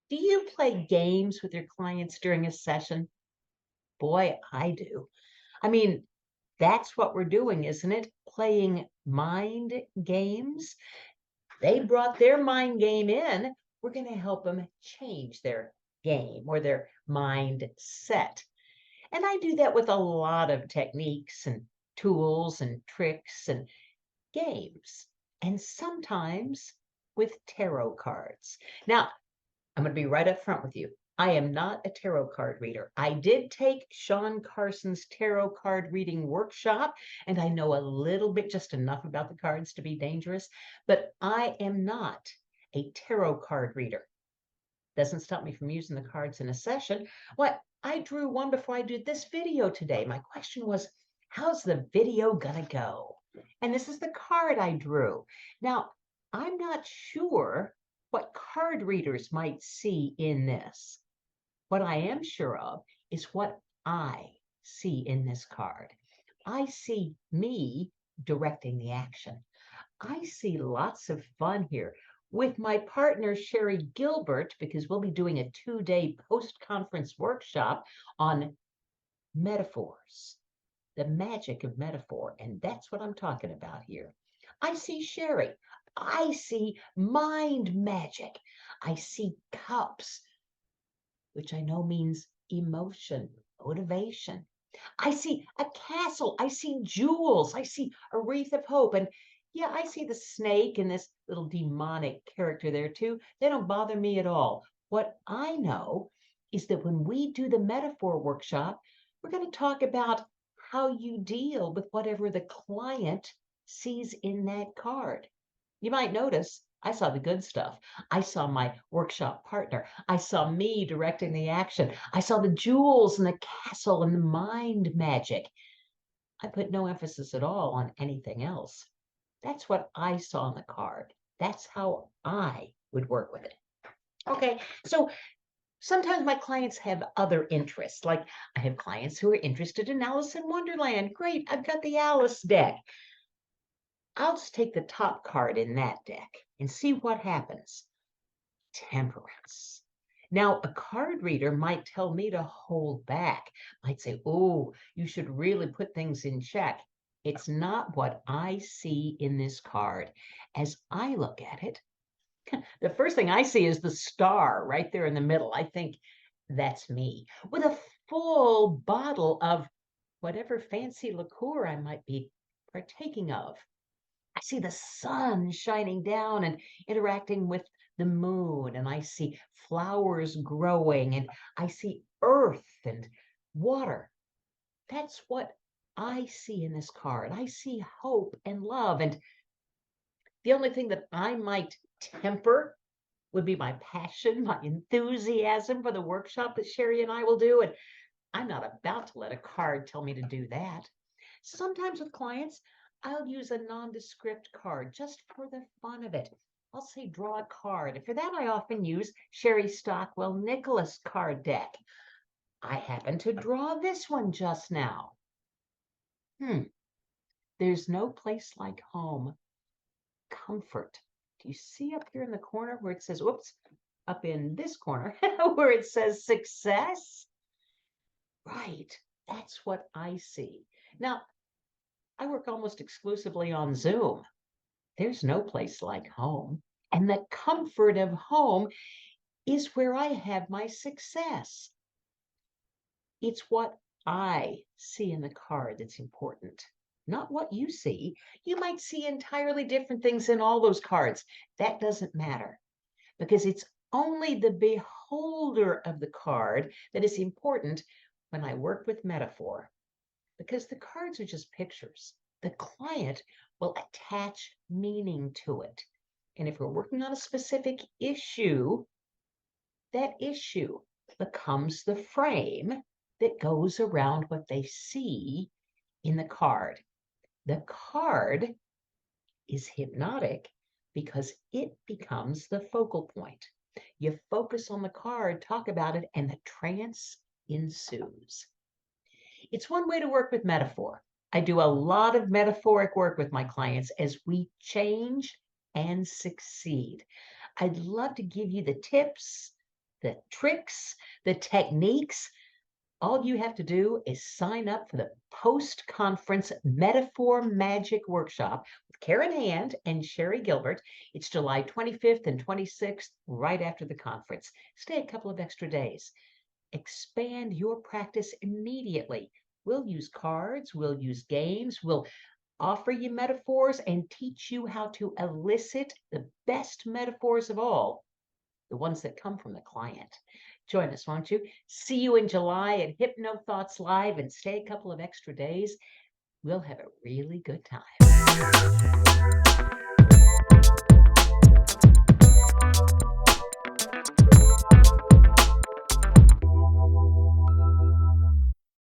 Do you play games with your clients during a session? Boy, I do. I mean, that's what we're doing, isn't it? Playing mind games. They brought their mind game in. We're going to help them change their game or their mindset. And I do that with a lot of techniques and tools and tricks and games, and sometimes with tarot cards. Now, I'm going to be right up front with you. I am not a tarot card reader. I did take Sean Carson's tarot card reading workshop, and I know a little bit, just enough about the cards to be dangerous, but I am not a tarot card reader. Doesn't stop me from using the cards in a session. What? I drew one before I did this video today. My question was, how's the video gonna go? And this is the card I drew. Now, I'm not sure what card readers might see in this. What I am sure of is what I see in this card. I see me directing the action. I see lots of fun here with my partner, Sherry Gilbert, because we'll be doing a 2-day post-conference workshop on metaphors, the magic of metaphor. And that's what I'm talking about here. I see Sherry. I see mind magic. I see cups, which I know means emotion, motivation. I see a castle. I see jewels. I see a wreath of hope. And yeah, I see the snake and this little demonic character there too. They don't bother me at all. What I know is that when we do the metaphor workshop, we're going to talk about how you deal with whatever the client sees in that card. You might notice I saw the good stuff. I saw my workshop partner. I saw me directing the action. I saw the jewels and the castle and the mind magic. I put no emphasis at all on anything else. That's what I saw on the card. That's how I would work with it. Okay, so sometimes my clients have other interests. Like I have clients who are interested in Alice in Wonderland. Great, I've got the Alice deck. I'll just take the top card in that deck and see what happens. Temperance. Now, a card reader might tell me to hold back, might say, oh, you should really put things in check. It's not what I see in this card. As I look at it, the first thing I see is the star right there in the middle. I think that's me with a full bottle of whatever fancy liqueur I might be partaking of. I see the sun shining down and interacting with the moon, and I see flowers growing, and I see earth and water. That's what I see in this card. I see hope and love. And the only thing that I might temper would be my passion, my enthusiasm for the workshop that Sherry and I will do. And I'm not about to let a card tell me to do that. Sometimes with clients, I'll use a nondescript card just for the fun of it. I'll say draw a card. And for that, I often use Sherry Stockwell Nicholas card deck. I happen to draw this one just now. There's no place like home. Comfort. Do you see up here in the corner where it says, whoops, up in this corner where it says success? Right. That's what I see. Now, I work almost exclusively on Zoom. There's no place like home. And the comfort of home is where I have my success. It's what I see in the card that's important, not what you see. You might see entirely different things in all those cards. That doesn't matter because it's only the beholder of the card that is important when I work with metaphor, because the cards are just pictures. The client will attach meaning to it. And if we're working on a specific issue, that issue becomes the frame that goes around what they see in the card. The card is hypnotic because it becomes the focal point. You focus on the card, talk about it, and the trance ensues. It's one way to work with metaphor. I do a lot of metaphoric work with my clients as we change and succeed. I'd love to give you the tips, the tricks, the techniques. All you have to do is sign up for the post-conference Metaphor Magic Workshop with Karen Hand and Sherry Gilbert. It's July 25th and 26th, right after the conference. Stay a couple of extra days. Expand your practice immediately. We'll use cards, we'll use games, we'll offer you metaphors and teach you how to elicit the best metaphors of all, the ones that come from the client. Join us, won't you? See you in July at Hypno Thoughts Live, and stay a couple of extra days. We'll have a really good time.